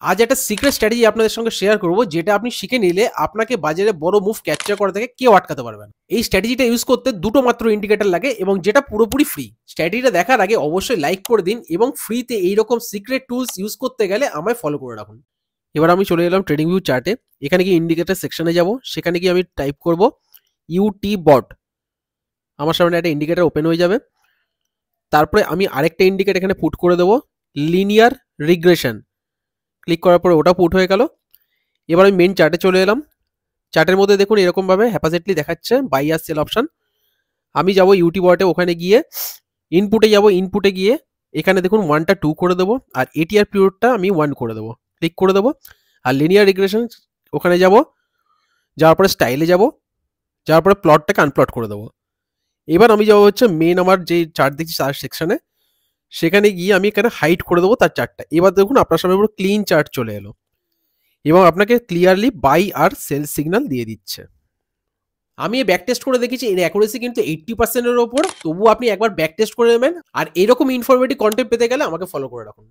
আজ একটা secret strategy আপনাদের সঙ্গে শেয়ার করব, যেটা আপনি শিখে নিলে আপনাকে বাজারে বড় মুভ ক্যাপচার করা থেকে কেউ আটকাতে পারবে না। এই স্ট্র্যাটেজিটা ইউজ করতে দুটো মাত্র ইন্ডিকেটর লাগে এবং যেটা পুরোপুরি ফ্রি। স্ট্র্যাটেজিটা দেখার আগে অবশ্যই লাইক করে দিন এবং ফ্রিতে এইরকম সিক্রেট টুলস ইউজ করতে গেলে আমায় ফলো করে রাখুন। এবার আমি চলে এলাম ট্রেডিং ভিউ চার্টে। এখানে গিয়ে ইন্ডিকেটর সেকশনে যাব, সেখানে গিয়ে আমি টাইপ করব ইউটি বট। আমার সামনে একটা ইন্ডিকেটর ওপেন হয়ে যাবে। তারপরে আমি আরেকটা ইন্ডিকেটর এখানে পুট করে দেবো, লিনিয়ার রিগ্রেশন। ক্লিক করার পরে ওটা পুট হয়ে গেল। এবার আমি মেন চার্টে চলে এলাম। চার্টের মধ্যে দেখুন এরকমভাবে হ্যাপাজেটলি দেখাচ্ছে বাই আর সেল অপশন। আমি যাব ইউটি বটে, ওখানে গিয়ে ইনপুটে যাব। ইনপুটে গিয়ে এখানে দেখুন 1টা 2 করে দেবো আর এটিআর পিরিয়ডটা আমি 1 করে দেবো। ক্লিক করে দেবো আর লিনিয়ার রিগ্রেশন ওখানে যাব। যাওয়ার পরে স্টাইলে যাব, যাওয়ার পরে প্লটটাকে আনপ্লট করে দেবো। এবার আমি যাবো হচ্ছে মেন আমার যে চার্ট দেখছি তার সেকশনে, সেখানে গিয়ে আমি এখানে হাইড করে দেবো তার চার্টটা। এবার দেখুন আপনার সামনে পুরো ক্লিন চার্ট চলে এলো এবং আপনাকে ক্লিয়ারলি বাই আর সেল সিগন্যাল দিয়ে দিচ্ছে। আমি ব্যাক টেস্ট করে দেখেছি, এর অ্যাকুরেসি কিন্তু 80%-এর ওপর। তবুও আপনি একবার ব্যাক টেস্ট করে নেবেন। আর এরকম ইনফরমেটিভ কন্টেন্ট পেতে গেলে আমাকে ফলো করে রাখুন।